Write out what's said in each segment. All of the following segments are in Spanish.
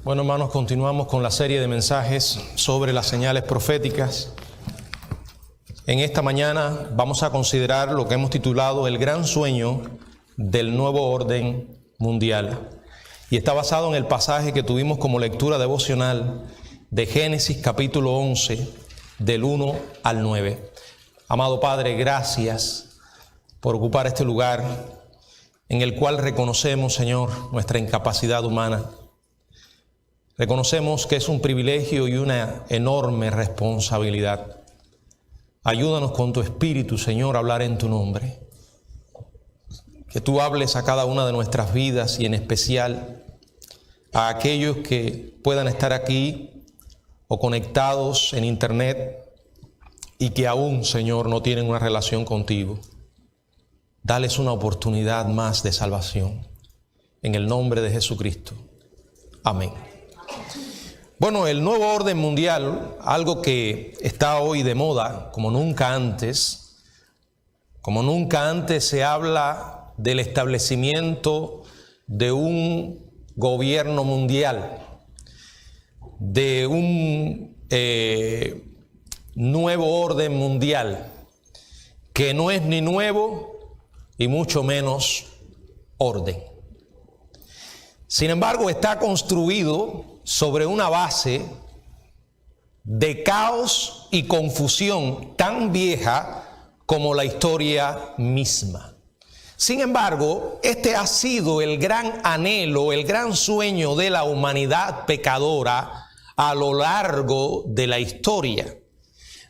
Bueno, hermanos, continuamos con la serie de mensajes sobre las señales proféticas. En esta mañana vamos a considerar lo que hemos titulado el gran sueño del nuevo orden mundial. Y está basado en el pasaje que tuvimos como lectura devocional de Génesis capítulo 11, del 1 al 9. Amado Padre, gracias por ocupar este lugar en el cual reconocemos, Señor, nuestra incapacidad humana. Reconocemos que es un privilegio y una enorme responsabilidad. Ayúdanos con tu Espíritu, Señor, a hablar en tu nombre. Que tú hables a cada una de nuestras vidas y en especial a aquellos que puedan estar aquí o conectados en internet y que aún, Señor, no tienen una relación contigo. Dales una oportunidad más de salvación. En el nombre de Jesucristo. Amén. Bueno, el nuevo orden mundial, algo que está hoy de moda como nunca antes. Como nunca antes se habla del establecimiento de un gobierno mundial, de un nuevo orden mundial, que no es ni nuevo y mucho menos orden. Sin embargo, está construido sobre una base de caos y confusión tan vieja como la historia misma. Sin embargo, este ha sido el gran anhelo, el gran sueño de la humanidad pecadora a lo largo de la historia.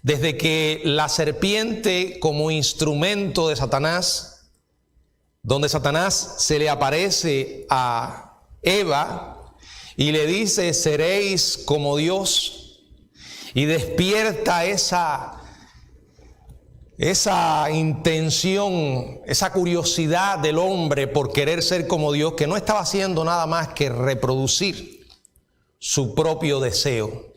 Desde que la serpiente como instrumento de Satanás, donde Satanás se le aparece a Eva y le dice, seréis como Dios, y despierta esa intención, esa curiosidad del hombre por querer ser como Dios, que no estaba haciendo nada más que reproducir su propio deseo,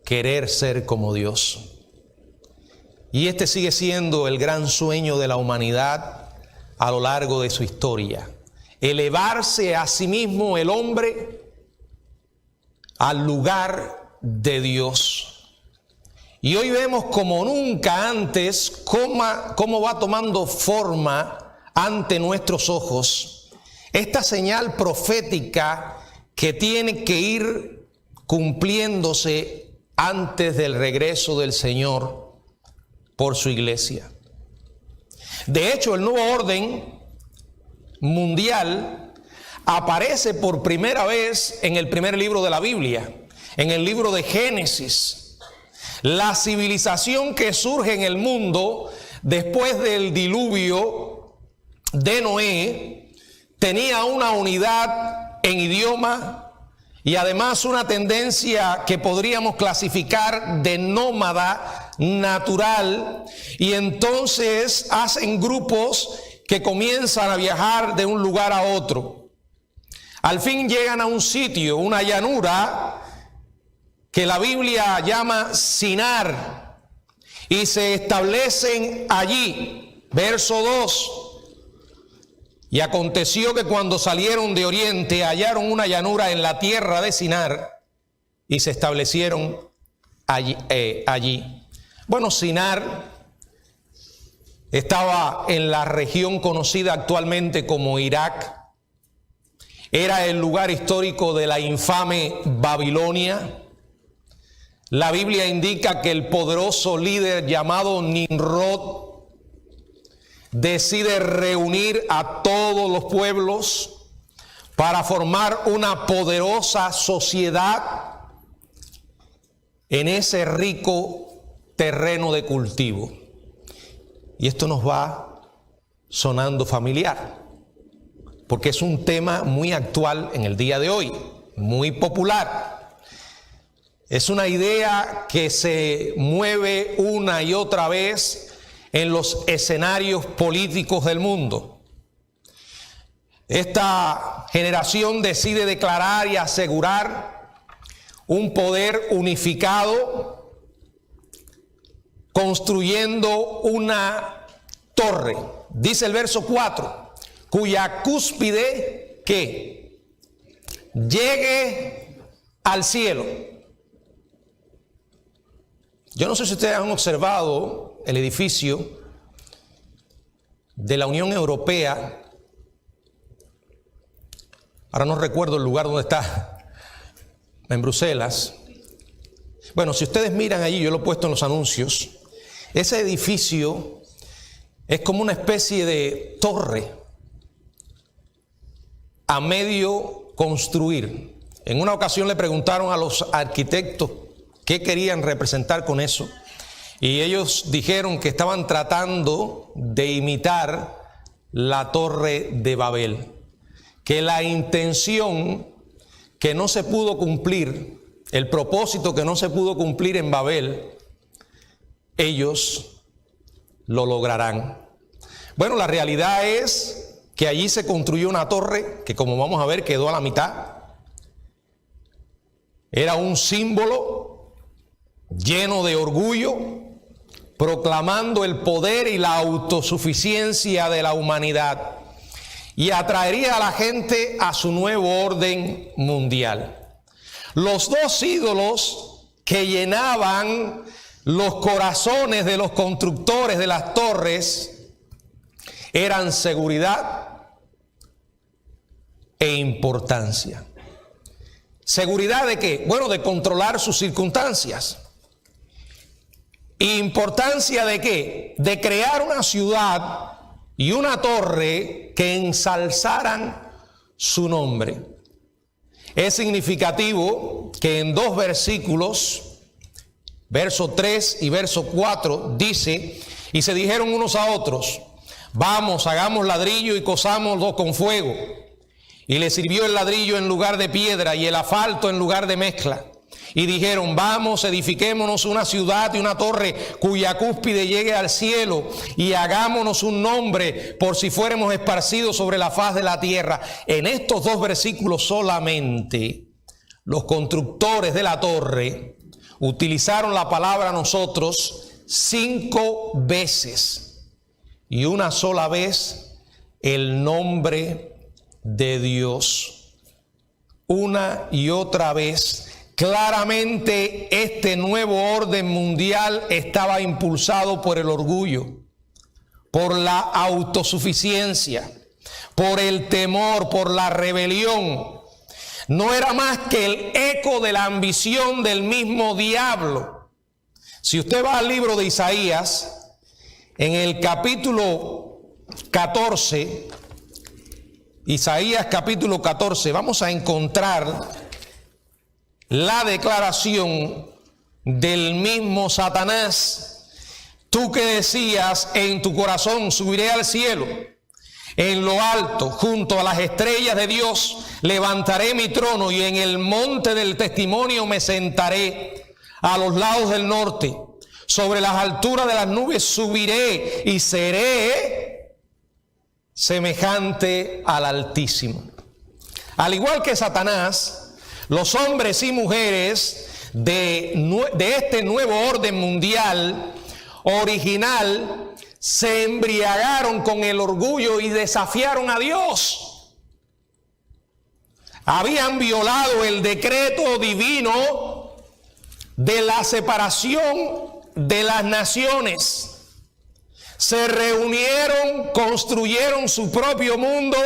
querer ser como Dios. Y este sigue siendo el gran sueño de la humanidad a lo largo de su historia. Elevarse a sí mismo el hombre al lugar de Dios. Y hoy vemos como nunca antes cómo va tomando forma ante nuestros ojos esta señal profética que tiene que ir cumpliéndose antes del regreso del Señor por su iglesia. De hecho, el nuevo orden mundial aparece por primera vez en el primer libro de la Biblia, en el libro de Génesis. La civilización que surge en el mundo después del diluvio de Noé tenía una unidad en idioma y además una tendencia que podríamos clasificar de nómada natural, y entonces hacen grupos que comienzan a viajar de un lugar a otro. Al fin llegan a un sitio, una llanura, que la Biblia llama Sinar, y se establecen allí. Verso 2. Y aconteció que cuando salieron de oriente hallaron una llanura en la tierra de Sinar y se establecieron allí. Bueno, Sinar estaba en la región conocida actualmente como Irak. Era el lugar histórico de la infame Babilonia. La Biblia indica que el poderoso líder llamado Nimrod decide reunir a todos los pueblos para formar una poderosa sociedad en ese rico terreno de cultivo. Y esto nos va sonando familiar, porque es un tema muy actual en el día de hoy, muy popular. Es una idea que se mueve una y otra vez en los escenarios políticos del mundo. Esta generación decide declarar y asegurar un poder unificado, construyendo una torre, dice el verso 4, cuya cúspide, ¿qué? llegue al cielo. Yo no sé si ustedes han observado el edificio de la Unión Europea. Ahora no recuerdo el lugar donde está, en Bruselas. Bueno, si ustedes miran allí, yo lo he puesto en los anuncios, ese edificio es como una especie de torre a medio construir. En una ocasión le preguntaron a los arquitectos qué querían representar con eso, y ellos dijeron que estaban tratando de imitar la Torre de Babel, que la intención que no se pudo cumplir, el propósito que no se pudo cumplir en Babel, ellos lo lograrán. Bueno, la realidad es que allí se construyó una torre que, como vamos a ver, quedó a la mitad. Era un símbolo lleno de orgullo, proclamando el poder y la autosuficiencia de la humanidad, y atraería a la gente a su nuevo orden mundial. Los dos ídolos que llenaban los corazones de los constructores de las torres eran seguridad e importancia. ¿Seguridad de qué? Bueno, de controlar sus circunstancias. ¿Importancia de qué? De crear una ciudad y una torre que ensalzaran su nombre. Es significativo que en dos versículos, verso 3 y verso 4, dice: y se dijeron unos a otros, vamos, hagamos ladrillo y cosámoslo con fuego. Y le sirvió el ladrillo en lugar de piedra y el asfalto en lugar de mezcla. Y dijeron, vamos, edifiquémonos una ciudad y una torre cuya cúspide llegue al cielo, y hagámonos un nombre por si fuéramos esparcidos sobre la faz de la tierra. En estos dos versículos solamente, los constructores de la torre utilizaron la palabra nosotros 5 veces, y una sola vez el nombre de Dios. Una y otra vez. Claramente este nuevo orden mundial estaba impulsado por el orgullo, por la autosuficiencia, por el temor, por la rebelión. No era más que el eco de la ambición del mismo diablo. Si usted va al libro de Isaías, en el capítulo 14, Isaías capítulo 14, vamos a encontrar la declaración del mismo Satanás. Tú que decías en tu corazón, subiré al cielo, en lo alto, junto a las estrellas de Dios, levantaré mi trono, y en el monte del testimonio me sentaré, a los lados del norte, sobre las alturas de las nubes subiré, y seré semejante al Altísimo. Al igual que Satanás, los hombres y mujeres de este nuevo orden mundial original se embriagaron con el orgullo y desafiaron a Dios. Habían violado el decreto divino de la separación de las naciones. Se reunieron, construyeron su propio mundo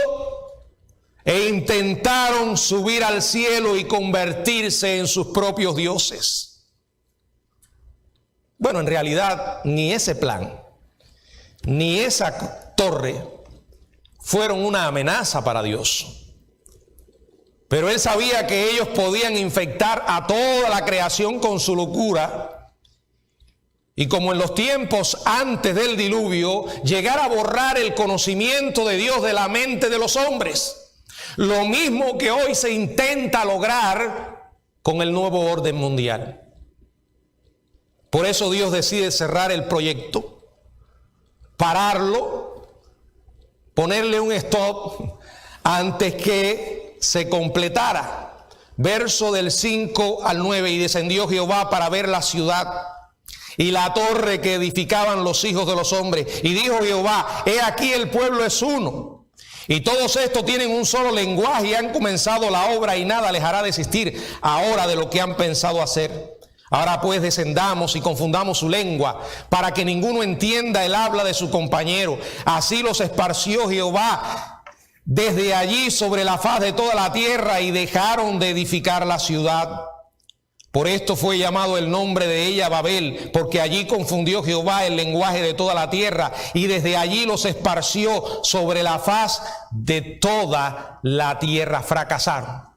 e intentaron subir al cielo y convertirse en sus propios dioses. Bueno, en realidad ni ese plan, ni esa torre fueron una amenaza para Dios. Pero Él sabía que ellos podían infectar a toda la creación con su locura, y como en los tiempos antes del diluvio, llegar a borrar el conocimiento de Dios de la mente de los hombres. Lo mismo que hoy se intenta lograr con el nuevo orden mundial. Por eso Dios decide cerrar el proyecto, pararlo, ponerle un stop antes que se completara. Verso del 5 al 9, y descendió Jehová para ver la ciudad y la torre que edificaban los hijos de los hombres. Y dijo Jehová, he aquí el pueblo es uno, Y todos estos tienen un solo lenguaje y han comenzado la obra y nada les hará desistir ahora de lo que han pensado hacer. Ahora pues descendamos y confundamos su lengua para que ninguno entienda el habla de su compañero. Así los esparció Jehová desde allí sobre la faz de toda la tierra y dejaron de edificar la ciudad. Por esto fue llamado el nombre de ella Babel, porque allí confundió Jehová el lenguaje de toda la tierra y desde allí los esparció sobre la faz de toda la tierra. Fracasaron.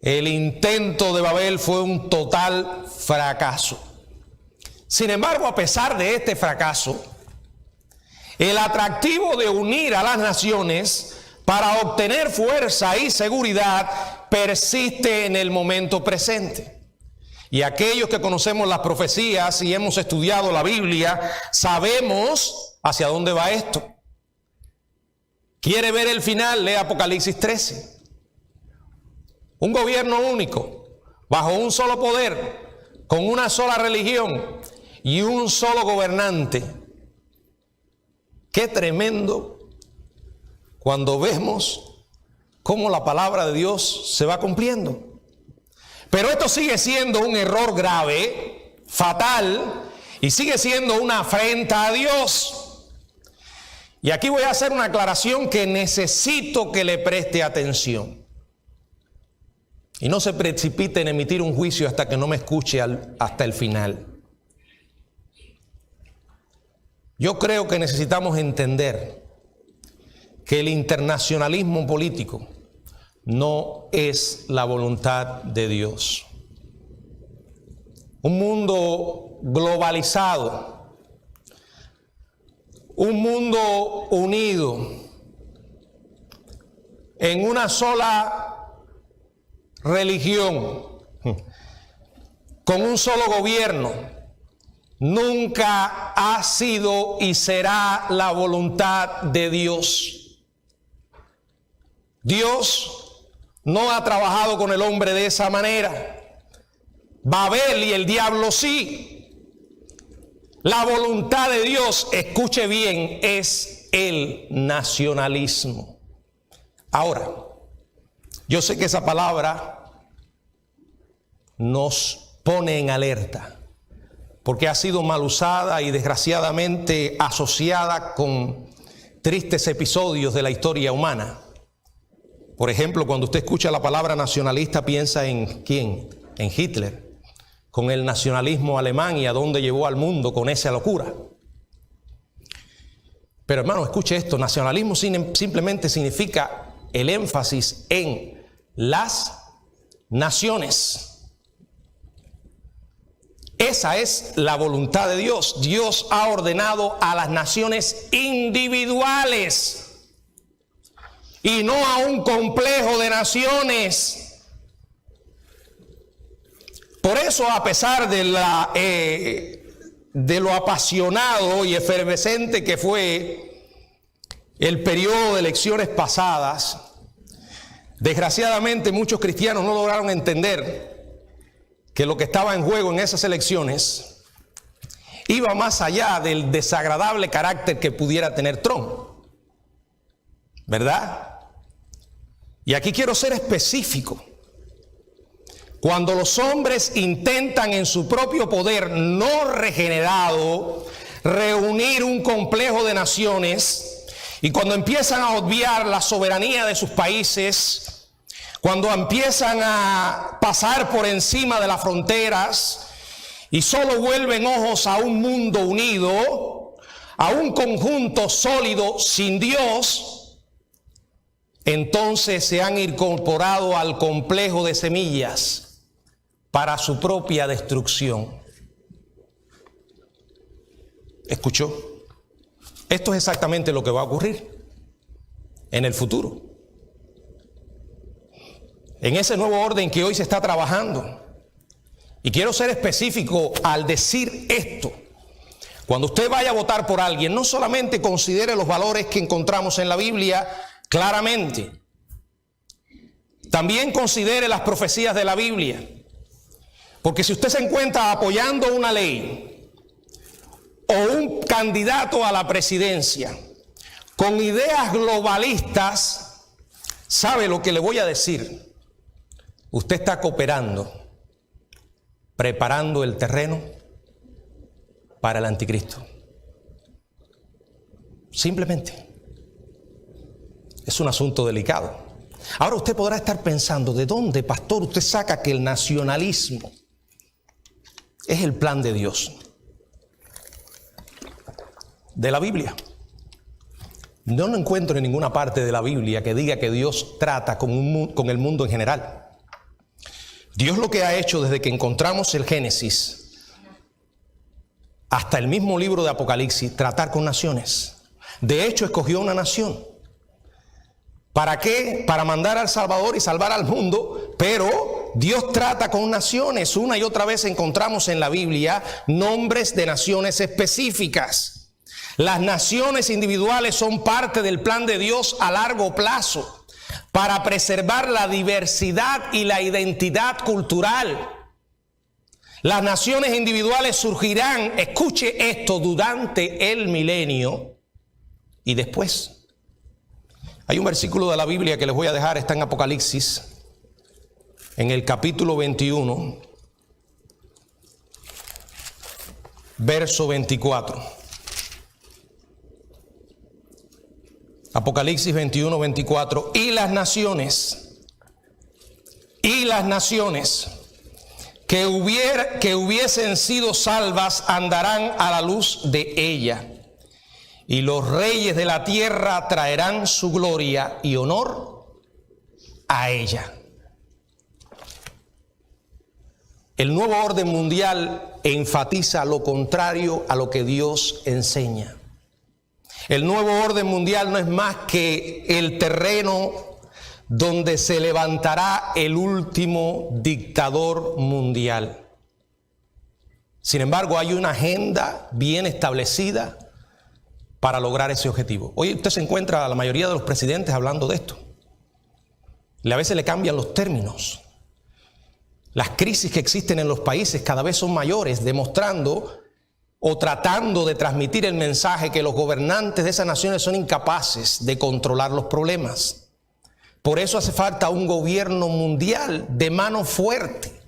El intento de Babel fue un total fracaso. Sin embargo, a pesar de este fracaso, el atractivo de unir a las naciones para obtener fuerza y seguridad persiste en el momento presente. Y aquellos que conocemos las profecías y hemos estudiado la Biblia, sabemos hacia dónde va esto. ¿Quiere ver el final? Lee Apocalipsis 13. Un gobierno único, bajo un solo poder, con una sola religión y un solo gobernante. Qué tremendo cuando vemos cómo la palabra de Dios se va cumpliendo. Pero esto sigue siendo un error grave, fatal, y sigue siendo una afrenta a Dios. Y aquí voy a hacer una aclaración que necesito que le preste atención. Y no se precipite en emitir un juicio hasta que no me escuche hasta el final. Yo creo que necesitamos entender que el internacionalismo político no es la voluntad de Dios. Un mundo globalizado, un mundo unido en una sola religión, con un solo gobierno, nunca ha sido y será la voluntad de Dios. Dios no ha trabajado con el hombre de esa manera. Babel y el diablo sí. La voluntad de Dios, escuche bien, es el nacionalismo. Ahora, yo sé que esa palabra nos pone en alerta, porque ha sido mal usada y desgraciadamente asociada con tristes episodios de la historia humana. Por ejemplo, cuando usted escucha la palabra nacionalista, piensa en ¿quién? En Hitler, con el nacionalismo alemán y a dónde llevó al mundo con esa locura. Pero hermano, escuche esto, nacionalismo simplemente significa el énfasis en las naciones. Esa es la voluntad de Dios. Dios ha ordenado a las naciones individuales y no a un complejo de naciones. Por eso, a pesar de lo apasionado y efervescente que fue el periodo de elecciones pasadas, desgraciadamente muchos cristianos no lograron entender que lo que estaba en juego en esas elecciones iba más allá del desagradable carácter que pudiera tener Trump, ¿verdad? Y aquí quiero ser específico. Cuando los hombres intentan en su propio poder no regenerado reunir un complejo de naciones, y cuando empiezan a obviar la soberanía de sus países, cuando empiezan a pasar por encima de las fronteras y solo vuelven ojos a un mundo unido, a un conjunto sólido sin Dios, entonces se han incorporado al complejo de semillas para su propia destrucción. ¿Escuchó? Esto es exactamente lo que va a ocurrir en el futuro. En ese nuevo orden que hoy se está trabajando. Y quiero ser específico al decir esto. Cuando usted vaya a votar por alguien, no solamente considere los valores que encontramos en la Biblia claramente. También considere las profecías de la Biblia. Porque si usted se encuentra apoyando una ley o un candidato a la presidencia con ideas globalistas, ¿sabe lo que le voy a decir? Usted está cooperando, preparando el terreno para el anticristo. Simplemente. Es un asunto delicado. Ahora usted podrá estar pensando, ¿de dónde, pastor, usted saca que el nacionalismo es el plan de Dios? De la Biblia. No lo encuentro en ninguna parte de la Biblia que diga que Dios trata con el mundo en general. Dios lo que ha hecho desde que encontramos el Génesis hasta el mismo libro de Apocalipsis, tratar con naciones. De hecho, escogió una nación. ¿Para qué? Para mandar al Salvador y salvar al mundo, pero Dios trata con naciones. Una y otra vez encontramos en la Biblia nombres de naciones específicas. Las naciones individuales son parte del plan de Dios a largo plazo para preservar la diversidad y la identidad cultural. Las naciones individuales surgirán, escuche esto, durante el milenio y después. Hay un versículo de la Biblia que les voy a dejar, está en Apocalipsis, en el capítulo 21, verso 24. Apocalipsis 21, 24. Y las naciones que hubiesen sido salvas andarán a la luz de ella. Y los reyes de la tierra traerán su gloria y honor a ella. El nuevo orden mundial enfatiza lo contrario a lo que Dios enseña. El nuevo orden mundial no es más que el terreno donde se levantará el último dictador mundial. Sin embargo, hay una agenda bien establecida para lograr ese objetivo. Hoy usted se encuentra a la mayoría de los presidentes hablando de esto. A veces le cambian los términos. Las crisis que existen en los países cada vez son mayores, demostrando o tratando de transmitir el mensaje que los gobernantes de esas naciones son incapaces de controlar los problemas. Por eso hace falta un gobierno mundial de mano fuerte.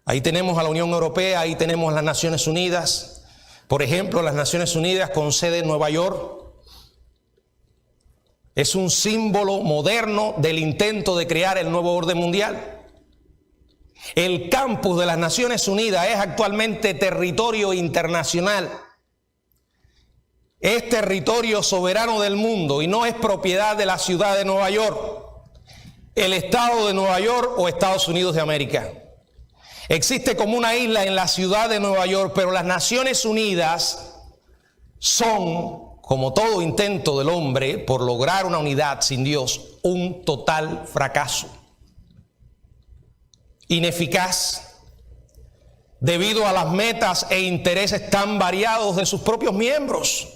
Ahí tenemos a la Unión Europea, ahí tenemos a las Naciones Unidas. Por ejemplo, las Naciones Unidas con sede en Nueva York es un símbolo moderno del intento de crear el nuevo orden mundial. El campus de las Naciones Unidas es actualmente territorio internacional. Es territorio soberano del mundo y no es propiedad de la ciudad de Nueva York, el estado de Nueva York o Estados Unidos de América. Existe como una isla en la ciudad de Nueva York, pero las Naciones Unidas son, como todo intento del hombre por lograr una unidad sin Dios, un total fracaso. Ineficaz, debido a las metas e intereses tan variados de sus propios miembros.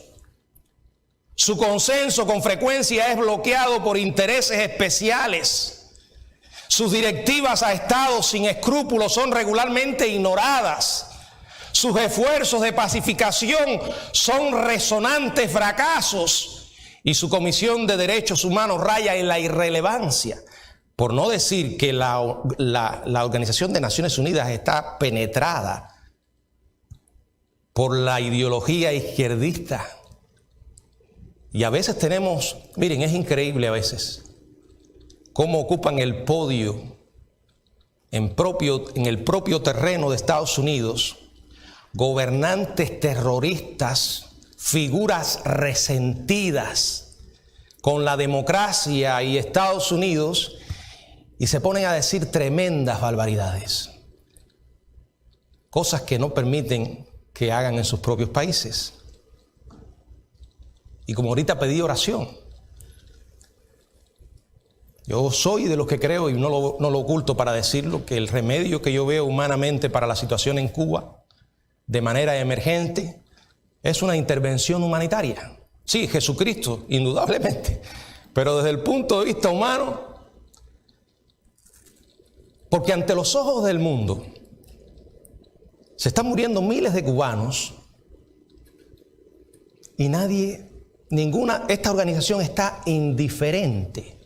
Su consenso con frecuencia es bloqueado por intereses especiales. Sus directivas a estados sin escrúpulos son regularmente ignoradas. Sus esfuerzos de pacificación son resonantes fracasos. Y su Comisión de Derechos Humanos raya en la irrelevancia. Por no decir que la Organización de Naciones Unidas está penetrada por la ideología izquierdista. Y a veces tenemos, miren, es increíble a veces, cómo ocupan el podio en el propio terreno de Estados Unidos, gobernantes terroristas, figuras resentidas con la democracia y Estados Unidos, y se ponen a decir tremendas barbaridades, cosas que no permiten que hagan en sus propios países. Y como ahorita pedí oración, yo soy de los que creo, y no lo oculto para decirlo, que el remedio que yo veo humanamente para la situación en Cuba, de manera emergente, es una intervención humanitaria. Sí, Jesucristo, indudablemente, pero desde el punto de vista humano, porque ante los ojos del mundo se están muriendo miles de cubanos y nadie esta organización está indiferente.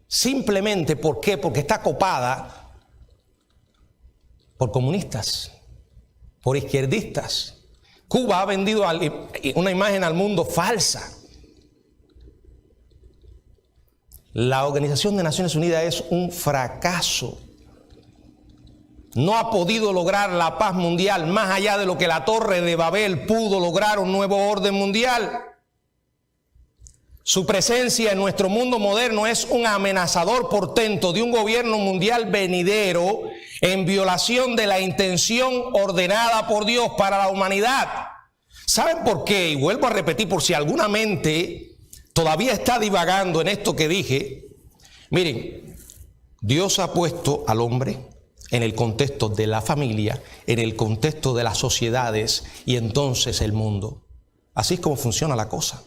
Simplemente, ¿por qué? Porque está copada por comunistas, por izquierdistas. Cuba ha vendido una imagen al mundo falsa. La Organización de Naciones Unidas es un fracaso. No ha podido lograr la paz mundial más allá de lo que la Torre de Babel pudo lograr, un nuevo orden mundial. Su presencia en nuestro mundo moderno es un amenazador portento de un gobierno mundial venidero en violación de la intención ordenada por Dios para la humanidad. ¿Saben por qué? Y vuelvo a repetir por si alguna mente todavía está divagando en esto que dije. Miren, Dios ha puesto al hombre en el contexto de la familia, en el contexto de las sociedades y entonces el mundo. Así es como funciona la cosa.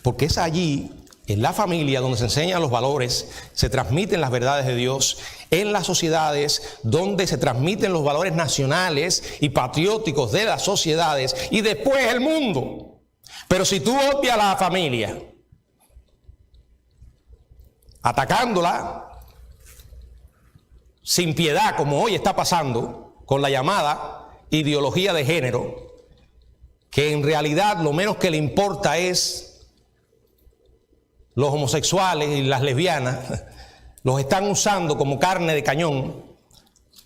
Porque es allí, en la familia, donde se enseñan los valores, se transmiten las verdades de Dios, en las sociedades, donde se transmiten los valores nacionales y patrióticos de las sociedades, y después el mundo. Pero si tú obvias a la familia, atacándola sin piedad, como hoy está pasando con la llamada ideología de género, que en realidad lo menos que le importa es los homosexuales y las lesbianas, los están usando como carne de cañón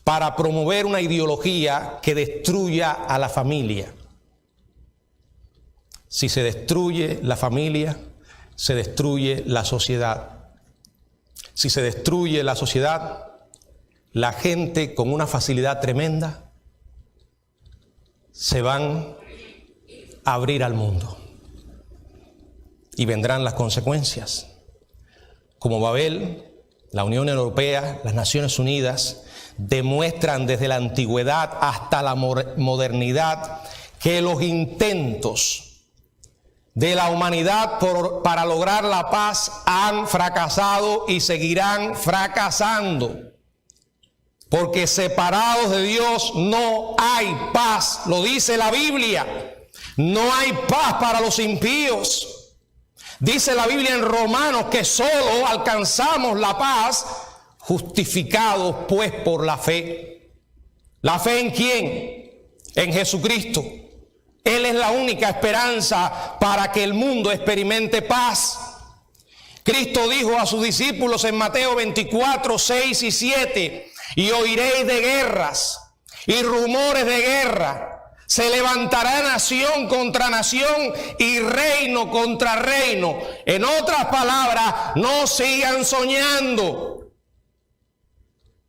para promover una ideología que destruya a la familia. Si se destruye la familia, se destruye la sociedad. Si se destruye la sociedad, la gente con una facilidad tremenda se van a abrir al mundo. Y vendrán las consecuencias. Como Babel, la Unión Europea, las Naciones Unidas demuestran desde la antigüedad hasta la modernidad que los intentos de la humanidad para lograr la paz han fracasado y seguirán fracasando. Porque separados de Dios no hay paz, lo dice la Biblia. No hay paz para los impíos. Dice la Biblia en Romanos que solo alcanzamos la paz justificados pues por la fe. ¿La fe en quién? En Jesucristo. Él es la única esperanza para que el mundo experimente paz. Cristo dijo a sus discípulos en Mateo 24, 6 y 7, y oiréis de guerras y rumores de guerra. Se levantará nación contra nación y reino contra reino. En otras palabras, no sigan soñando.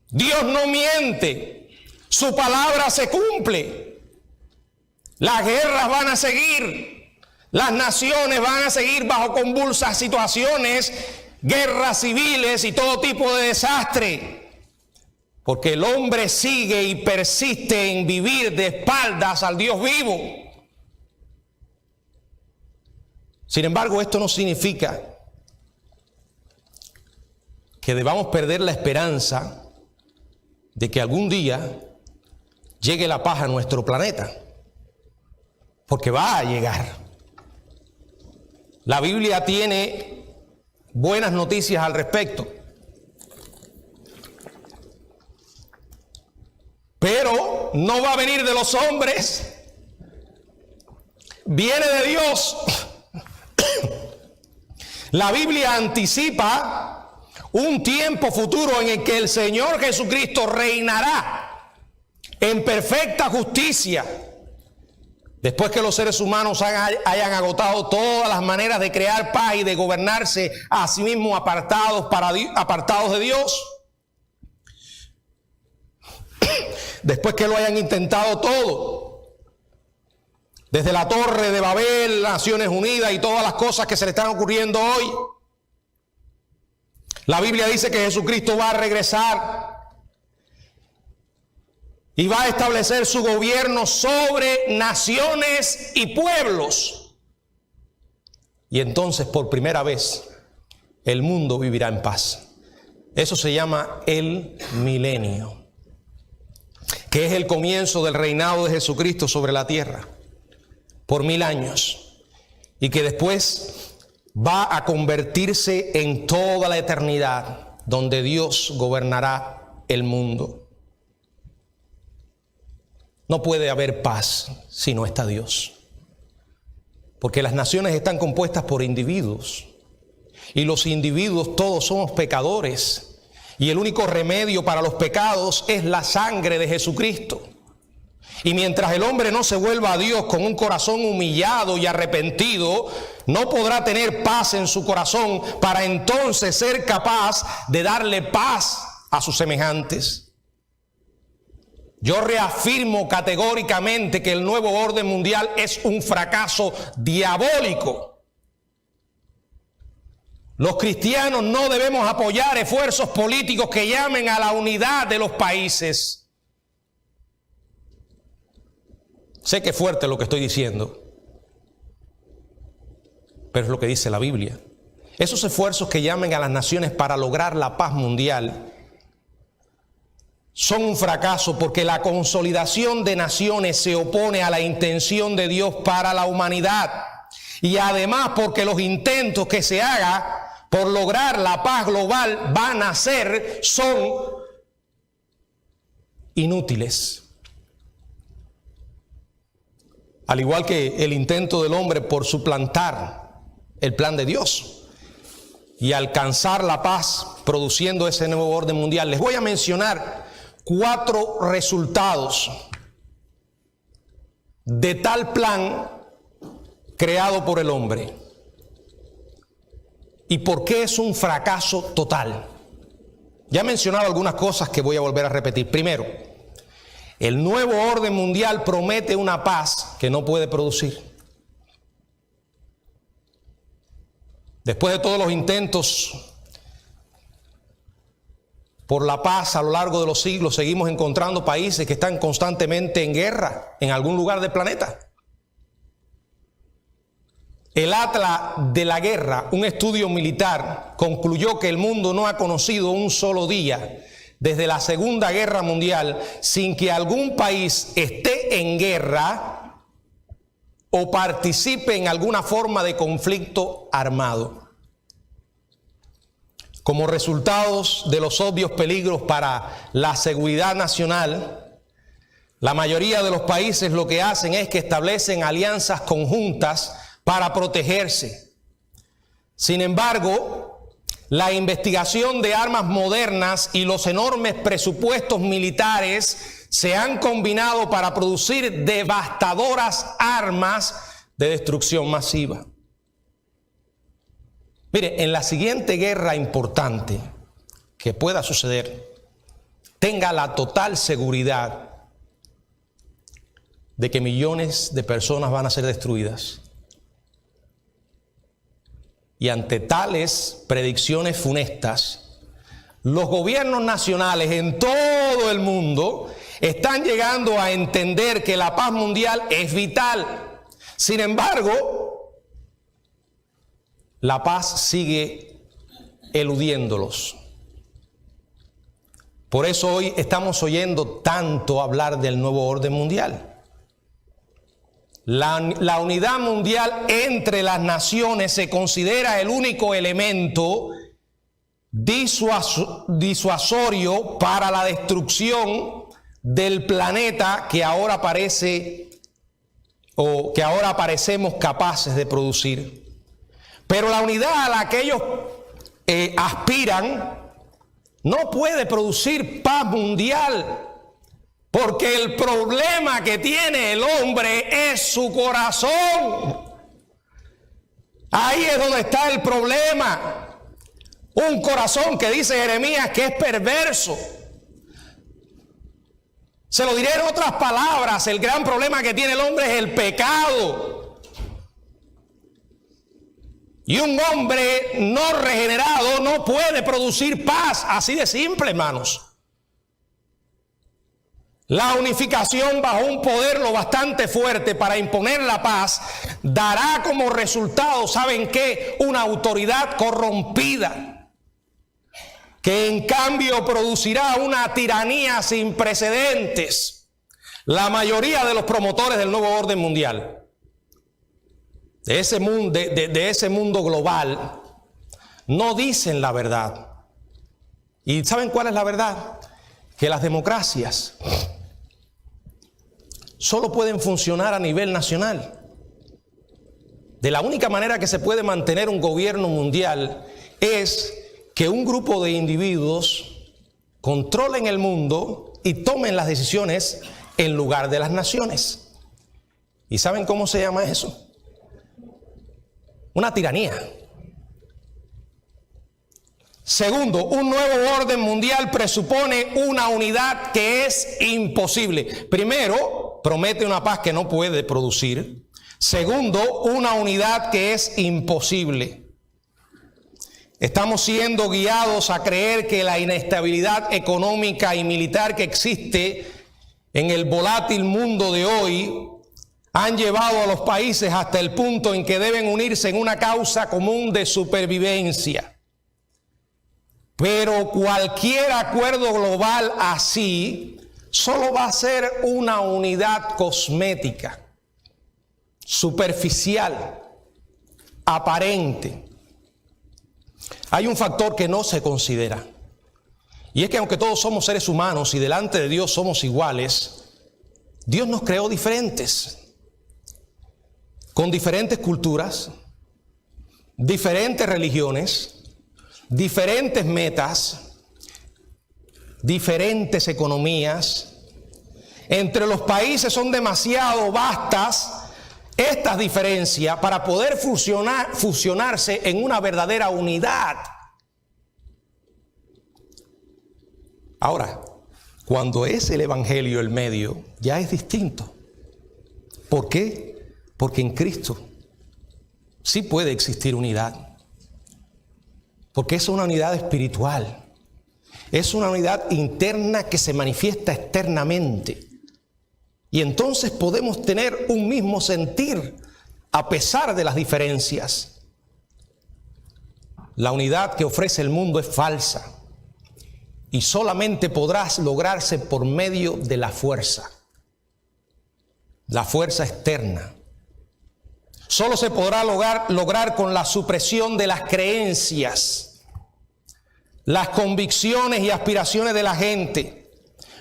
Dios no miente. Su palabra se cumple. Las guerras van a seguir. Las naciones van a seguir bajo convulsas situaciones, guerras civiles y todo tipo de desastre. Porque el hombre sigue y persiste en vivir de espaldas al Dios vivo. Sin embargo, esto no significa que debamos perder la esperanza de que algún día llegue la paz a nuestro planeta. Porque va a llegar. La Biblia tiene buenas noticias al respecto. Pero no va a venir de los hombres, viene de Dios. La Biblia anticipa un tiempo futuro en el que el Señor Jesucristo reinará en perfecta justicia, después que los seres humanos hayan agotado todas las maneras de crear paz y de gobernarse a sí mismos apartados de Dios. Después que lo hayan intentado todo, desde la Torre de Babel, Naciones Unidas y todas las cosas que se le están ocurriendo hoy, la Biblia dice que Jesucristo va a regresar y va a establecer su gobierno sobre naciones y pueblos. Y entonces, por primera vez, el mundo vivirá en paz. Eso se llama el milenio, que es el comienzo del reinado de Jesucristo sobre la tierra, por 1000 años. y que después va a convertirse en toda la eternidad, donde Dios gobernará el mundo. No puede haber paz si no está Dios, porque las naciones están compuestas por individuos, y los individuos todos somos pecadores, y el único remedio para los pecados es la sangre de Jesucristo. Y mientras el hombre no se vuelva a Dios con un corazón humillado y arrepentido, no podrá tener paz en su corazón para entonces ser capaz de darle paz a sus semejantes. Yo reafirmo categóricamente que el nuevo orden mundial es un fracaso diabólico. Los cristianos no debemos apoyar esfuerzos políticos que llamen a la unidad de los países. Sé que es fuerte lo que estoy diciendo, pero es lo que dice la Biblia. Esos esfuerzos que llamen a las naciones para lograr la paz mundial son un fracaso, porque la consolidación de naciones se opone a la intención de Dios para la humanidad, y además porque los intentos que se hagan por lograr la paz global son inútiles. Al igual que el intento del hombre por suplantar el plan de Dios y alcanzar la paz produciendo ese nuevo orden mundial. Les voy a mencionar 4 resultados de tal plan creado por el hombre y por qué es un fracaso total. Ya he mencionado algunas cosas que voy a volver a repetir. Primero, el nuevo orden mundial promete una paz que no puede producir. Después de todos los intentos por la paz a lo largo de los siglos, seguimos encontrando países que están constantemente en guerra en algún lugar del planeta. El Atlas de la Guerra, un estudio militar, concluyó que el mundo no ha conocido un solo día desde la Segunda Guerra Mundial sin que algún país esté en guerra o participe en alguna forma de conflicto armado. Como resultados de los obvios peligros para la seguridad nacional, la mayoría de los países lo que hacen es que establecen alianzas conjuntas para protegerse. Sin embargo, la investigación de armas modernas y los enormes presupuestos militares se han combinado para producir devastadoras armas de destrucción masiva. Mire, en la siguiente guerra importante que pueda suceder, tenga la total seguridad de que millones de personas van a ser destruidas. Y ante tales predicciones funestas, los gobiernos nacionales en todo el mundo están llegando a entender que la paz mundial es vital. Sin embargo, la paz sigue eludiéndolos. Por eso hoy estamos oyendo tanto hablar del nuevo orden mundial. La unidad mundial entre las naciones se considera el único elemento disuasorio para la destrucción del planeta que ahora parecemos capaces de producir. Pero la unidad a la que ellos aspiran no puede producir paz mundial. Porque el problema que tiene el hombre es su corazón. Ahí es donde está el problema. Un corazón que dice Jeremías que es perverso. Se lo diré en otras palabras, el gran problema que tiene el hombre es el pecado. Y un hombre no regenerado no puede producir paz, así de simple, hermanos. La unificación bajo un poder lo bastante fuerte para imponer la paz dará como resultado, ¿saben qué? Una autoridad corrompida, que en cambio producirá una tiranía sin precedentes. La mayoría de los promotores del nuevo orden mundial de ese mundo global, no dicen la verdad. ¿Y saben cuál es la verdad? Que las democracias solo pueden funcionar a nivel nacional. De la única manera que se puede mantener un gobierno mundial es que un grupo de individuos controlen el mundo y tomen las decisiones en lugar de las naciones. ¿Y saben cómo se llama eso? Una tiranía. Segundo, un nuevo orden mundial presupone una unidad que es imposible. Primero, promete una paz que no puede producir. Segundo, una unidad que es imposible. Estamos siendo guiados a creer que la inestabilidad económica y militar que existe en el volátil mundo de hoy han llevado a los países hasta el punto en que deben unirse en una causa común de supervivencia. Pero cualquier acuerdo global así solo va a ser una unidad cosmética, superficial, aparente. Hay un factor que no se considera, y es que aunque todos somos seres humanos y delante de Dios somos iguales, Dios nos creó diferentes, con diferentes culturas, diferentes religiones, diferentes metas, diferentes economías. Entre los países son demasiado vastas estas diferencias para poder fusionarse en una verdadera unidad. Ahora, cuando es el evangelio el medio, ya es distinto. ¿Por qué? Porque en Cristo sí puede existir unidad. Porque es una unidad espiritual. Es una unidad interna que se manifiesta externamente. Y entonces podemos tener un mismo sentir a pesar de las diferencias. La unidad que ofrece el mundo es falsa y solamente podrá lograrse por medio de la fuerza externa. Solo se podrá lograr con la supresión de las creencias, las convicciones y aspiraciones de la gente,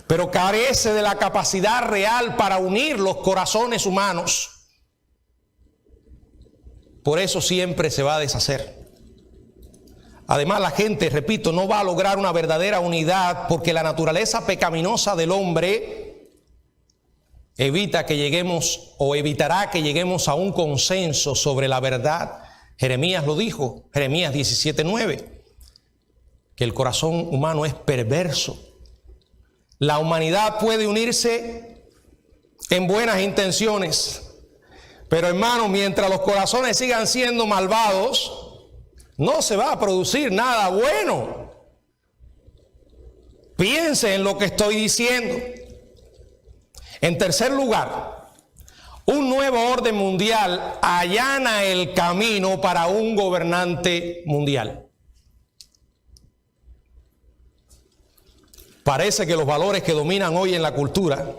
pero carece de la capacidad real para unir los corazones humanos. Por eso siempre se va a deshacer. Además, la gente, repito, no va a lograr una verdadera unidad porque la naturaleza pecaminosa del hombre evitará que lleguemos a un consenso sobre la verdad. Jeremías lo dijo, Jeremías 17:9, que el corazón humano es perverso. La humanidad puede unirse en buenas intenciones, pero hermanos, mientras los corazones sigan siendo malvados, no se va a producir nada bueno. Piense en lo que estoy diciendo. En tercer lugar, un nuevo orden mundial allana el camino para un gobernante mundial. Parece que los valores que dominan hoy en la cultura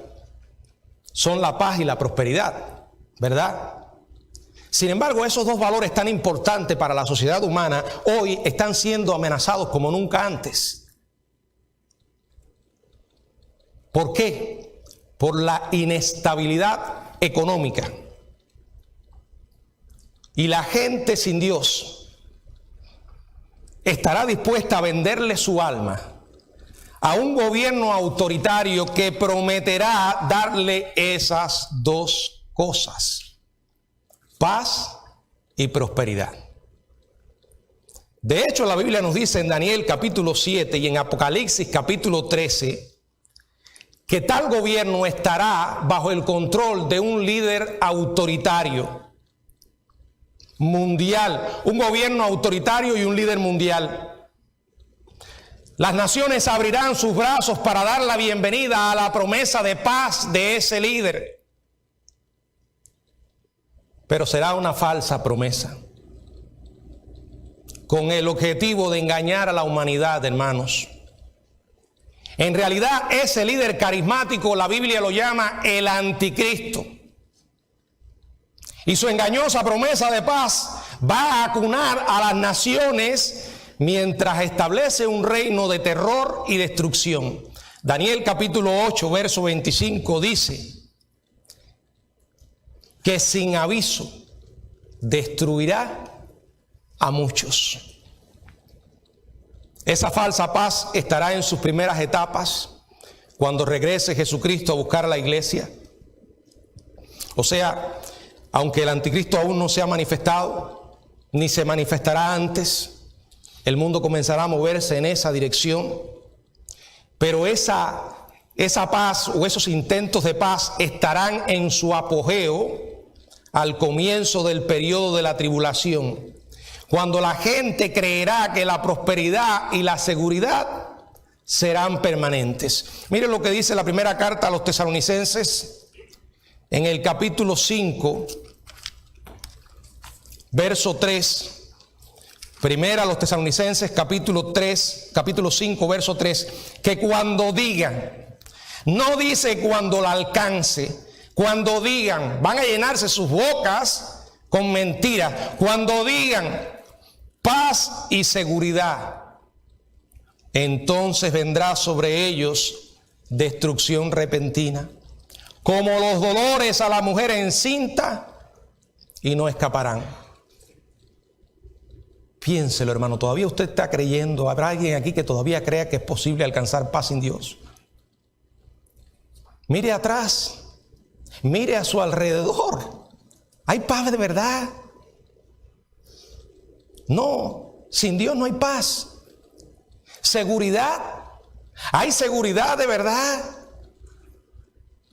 son la paz y la prosperidad, ¿verdad? Sin embargo, esos dos valores tan importantes para la sociedad humana hoy están siendo amenazados como nunca antes. ¿Por qué? Por la inestabilidad económica. Y la gente sin Dios estará dispuesta a venderle su alma a un gobierno autoritario que prometerá darle esas dos cosas: paz y prosperidad. De hecho, la Biblia nos dice en Daniel capítulo 7 y en Apocalipsis capítulo 13 que tal gobierno estará bajo el control de un líder autoritario mundial, un gobierno autoritario y un líder mundial. Las naciones abrirán sus brazos para dar la bienvenida a la promesa de paz de ese líder. Pero será una falsa promesa, con el objetivo de engañar a la humanidad, hermanos. En realidad, ese líder carismático, la Biblia lo llama el anticristo. Y su engañosa promesa de paz va a acunar a las naciones mientras establece un reino de terror y destrucción. Daniel capítulo 8, verso 25 dice que sin aviso destruirá a muchos. Esa falsa paz estará en sus primeras etapas cuando regrese Jesucristo a buscar a la iglesia. O sea, aunque el anticristo aún no se ha manifestado, ni se manifestará antes, el mundo comenzará a moverse en esa dirección. Pero esa paz o esos intentos de paz estarán en su apogeo al comienzo del periodo de la tribulación, cuando la gente creerá que la prosperidad y la seguridad serán permanentes. Miren lo que dice la primera carta a los Tesalonicenses en el capítulo 5, verso 3. Primera a los Tesalonicenses capítulo 5, verso 3, que cuando digan, no dice cuando la alcance, cuando digan, van a llenarse sus bocas con mentiras, cuando digan paz y seguridad, entonces vendrá sobre ellos destrucción repentina, como los dolores a la mujer encinta, y no escaparán. Piénselo, hermano, todavía usted está creyendo, habrá alguien aquí que todavía crea que es posible alcanzar paz sin Dios. Mire atrás, mire a su alrededor, ¿hay paz de verdad? No, sin Dios no hay paz. Seguridad, ¿hay seguridad de verdad?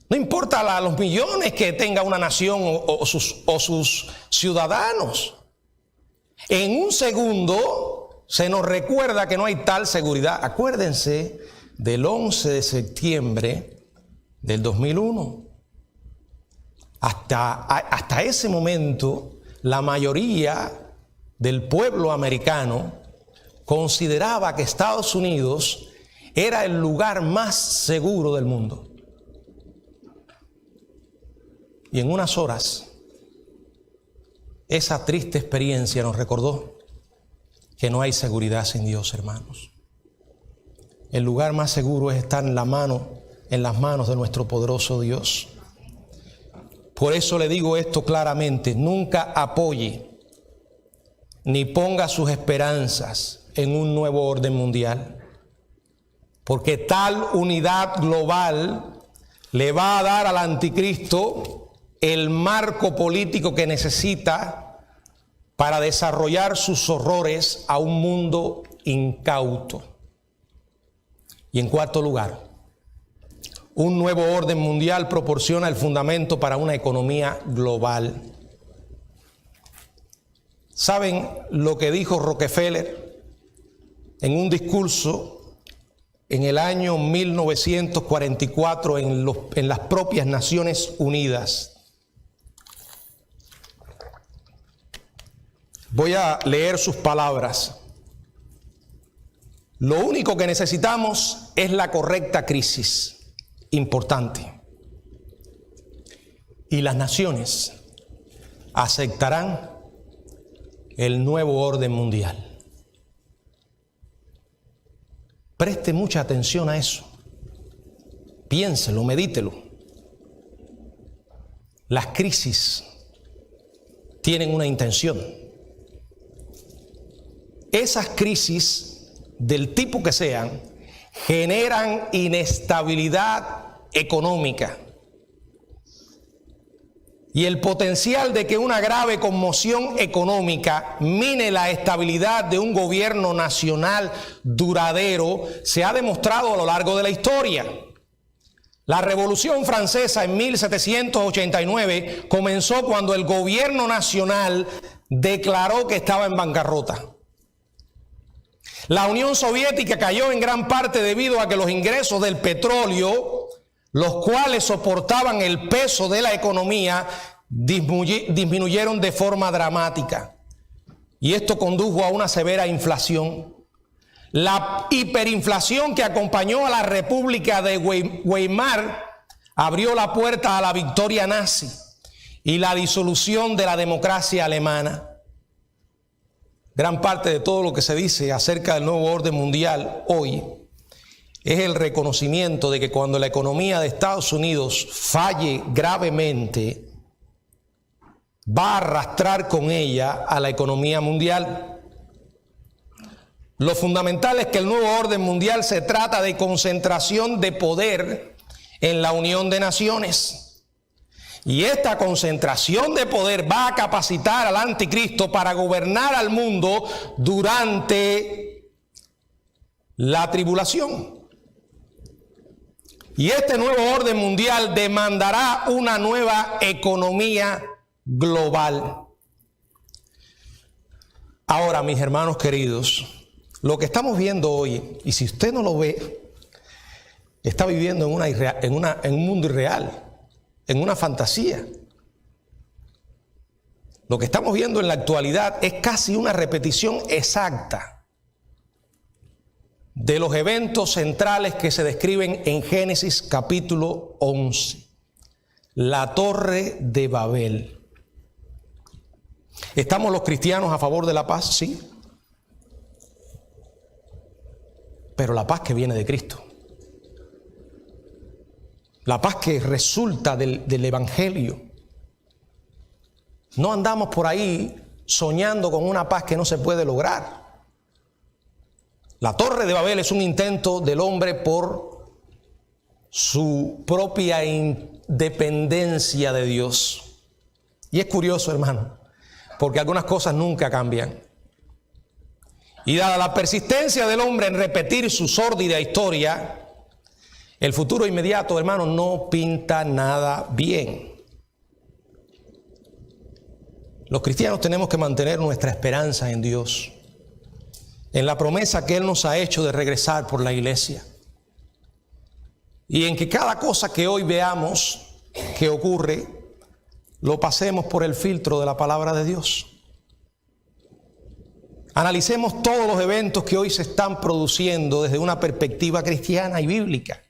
No importa los millones que tenga una nación o sus ciudadanos. En un segundo se nos recuerda que no hay tal seguridad. Acuérdense del 11 de septiembre del 2001. Hasta ese momento, la mayoría del pueblo americano consideraba que Estados Unidos era el lugar más seguro del mundo. Y en unas horas, esa triste experiencia nos recordó que no hay seguridad sin Dios, hermanos. El lugar más seguro es estar en las manos de nuestro poderoso Dios. Por eso le digo esto claramente: nunca apoye ni ponga sus esperanzas en un nuevo orden mundial, porque tal unidad global le va a dar al anticristo el marco político que necesita para desarrollar sus horrores a un mundo incauto. Y en cuarto lugar, un nuevo orden mundial proporciona el fundamento para una economía global. ¿Saben lo que dijo Rockefeller en un discurso en el año 1944 en las propias Naciones Unidas? Voy a leer sus palabras. Lo único que necesitamos es la correcta crisis. Importante. Y las naciones aceptarán el nuevo orden mundial. Preste mucha atención a eso. Piénselo, medítelo. Las crisis tienen una intención. Esas crisis, del tipo que sean, generan inestabilidad económica. Y el potencial de que una grave conmoción económica mine la estabilidad de un gobierno nacional duradero se ha demostrado a lo largo de la historia. La Revolución Francesa en 1789 comenzó cuando el gobierno nacional declaró que estaba en bancarrota. La Unión Soviética cayó en gran parte debido a que los ingresos del petróleo, los cuales soportaban el peso de la economía, disminuyeron de forma dramática. Y esto condujo a una severa inflación. La hiperinflación que acompañó a la República de Weimar abrió la puerta a la victoria nazi. y la disolución de la democracia alemana. Gran parte de todo lo que se dice acerca del nuevo orden mundial hoy es el reconocimiento de que cuando la economía de Estados Unidos falle gravemente, va a arrastrar con ella a la economía mundial. Lo fundamental es que el nuevo orden mundial se trata de concentración de poder en la unión de naciones. Y esta concentración de poder va a capacitar al anticristo para gobernar al mundo durante la tribulación. Y este nuevo orden mundial demandará una nueva economía global. Ahora, mis hermanos queridos, lo que estamos viendo hoy, y si usted no lo ve, está viviendo en un mundo irreal, en una fantasía. Lo que estamos viendo en la actualidad es casi una repetición exacta de los eventos centrales que se describen en Génesis capítulo 11. La Torre de Babel. ¿Estamos los cristianos a favor de la paz? Sí. Pero la paz que viene de Cristo. La paz que resulta del Evangelio. No andamos por ahí soñando con una paz que no se puede lograr. La Torre de Babel es un intento del hombre por su propia independencia de Dios. Y es curioso, hermano, porque algunas cosas nunca cambian. Y dada la persistencia del hombre en repetir su sórdida historia, el futuro inmediato, hermano, no pinta nada bien. Los cristianos tenemos que mantener nuestra esperanza en Dios, en la promesa que Él nos ha hecho de regresar por la iglesia, y en que cada cosa que hoy veamos que ocurre, lo pasemos por el filtro de la palabra de Dios. Analicemos todos los eventos que hoy se están produciendo desde una perspectiva cristiana y bíblica.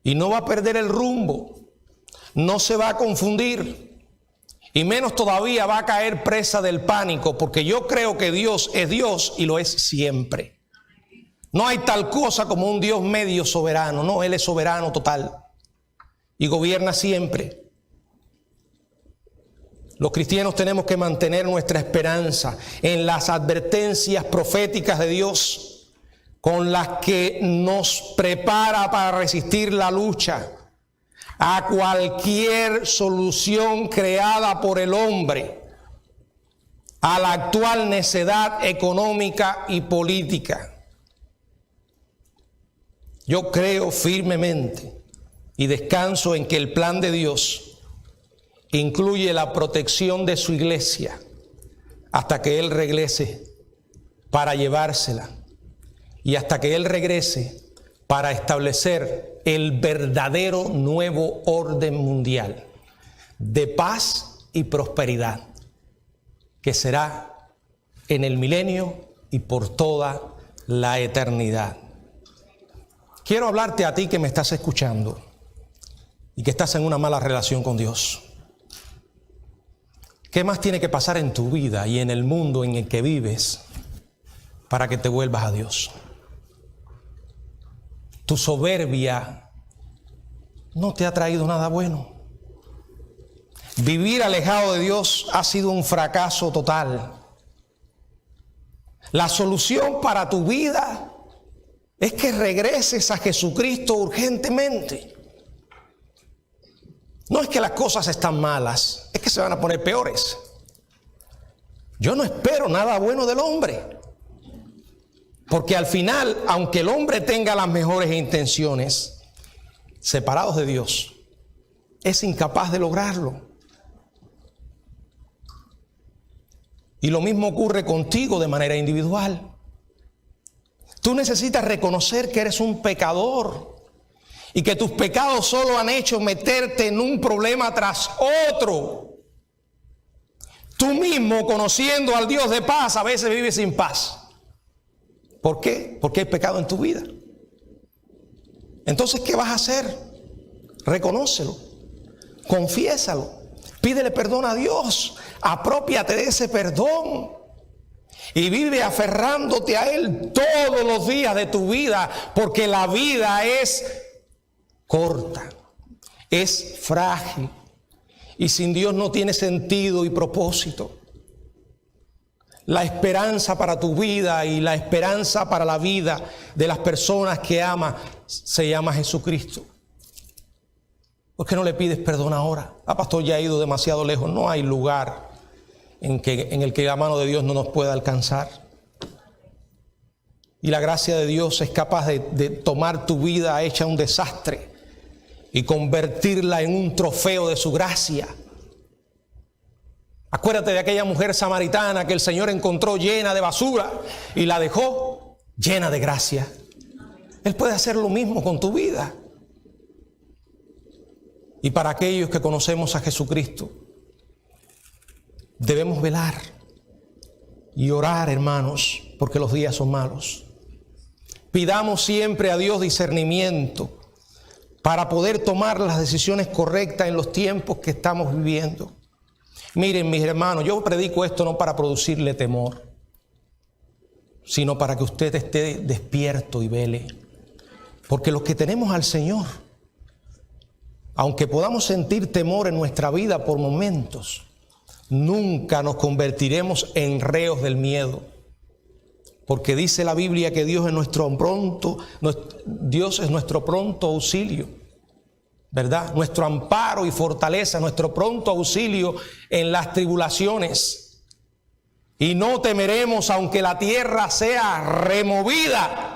Y no va a perder el rumbo, no se va a confundir, y menos todavía va a caer presa del pánico, porque yo creo que Dios es Dios y lo es siempre. No hay tal cosa como un Dios medio soberano, no, Él es soberano total y gobierna siempre. Los cristianos tenemos que mantener nuestra esperanza en las advertencias proféticas de Dios, con las que nos prepara para resistir la lucha a cualquier solución creada por el hombre, a la actual necedad económica y política. Yo creo firmemente y descanso en que el plan de Dios incluye la protección de su iglesia hasta que Él regrese para llevársela. Y hasta que Él regrese para establecer el verdadero nuevo orden mundial de paz y prosperidad, que será en el milenio y por toda la eternidad. Quiero hablarte a ti que me estás escuchando y que estás en una mala relación con Dios. ¿Qué más tiene que pasar en tu vida y en el mundo en el que vives para que te vuelvas a Dios? Tu soberbia no te ha traído nada bueno. Vivir alejado de Dios ha sido un fracaso total. La solución para tu vida es que regreses a Jesucristo urgentemente. No es que las cosas están malas, es que se van a poner peores. Yo no espero nada bueno del hombre. Porque al final, aunque el hombre tenga las mejores intenciones, separados de Dios, es incapaz de lograrlo. Y lo mismo ocurre contigo de manera individual. Tú necesitas reconocer que eres un pecador y que tus pecados solo han hecho meterte en un problema tras otro. Tú mismo, conociendo al Dios de paz, a veces vives sin paz. ¿Por qué? Porque hay pecado en tu vida. Entonces, ¿qué vas a hacer? Reconócelo, confiésalo, Pídele perdón a Dios. Aprópiate de ese perdón. Y vive aferrándote a Él todos los días de tu vida, porque la vida es corta, es frágil, y sin Dios no tiene sentido y propósito. La esperanza para tu vida y la esperanza para la vida de las personas que amas se llama Jesucristo. ¿Por qué no le pides perdón ahora? Pastor, ya he ido demasiado lejos. No hay lugar en el que la mano de Dios no nos pueda alcanzar. Y la gracia de Dios es capaz de tomar tu vida hecha un desastre y convertirla en un trofeo de su gracia. Acuérdate de aquella mujer samaritana que el Señor encontró llena de basura y la dejó llena de gracia. Él puede hacer lo mismo con tu vida. Y para aquellos que conocemos a Jesucristo, debemos velar y orar, hermanos, porque los días son malos. Pidamos siempre a Dios discernimiento para poder tomar las decisiones correctas en los tiempos que estamos viviendo. Miren, mis hermanos, yo predico esto no para producirle temor, sino para que usted esté despierto y vele. Porque los que tenemos al Señor, aunque podamos sentir temor en nuestra vida por momentos, nunca nos convertiremos en reos del miedo. Porque dice la Biblia que Dios es nuestro pronto auxilio, ¿verdad? Nuestro amparo y fortaleza, nuestro pronto auxilio en las tribulaciones. Y no temeremos aunque la tierra sea removida,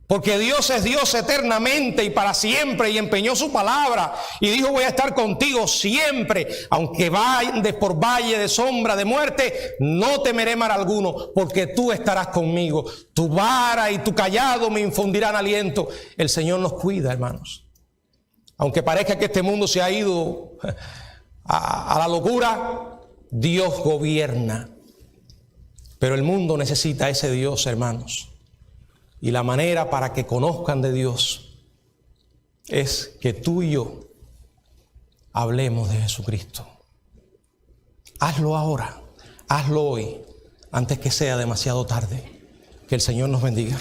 porque Dios es Dios eternamente y para siempre, y empeñó su palabra y dijo: voy a estar contigo siempre, aunque andes por valle de sombra de muerte, no temeré mal alguno, porque tú estarás conmigo. Tu vara y tu cayado me infundirán aliento. El Señor nos cuida, hermanos. Aunque parezca que este mundo se ha ido a la locura, Dios gobierna. Pero el mundo necesita a ese Dios, hermanos. Y la manera para que conozcan de Dios es que tú y yo hablemos de Jesucristo. Hazlo ahora, hazlo hoy, antes que sea demasiado tarde. Que el Señor nos bendiga.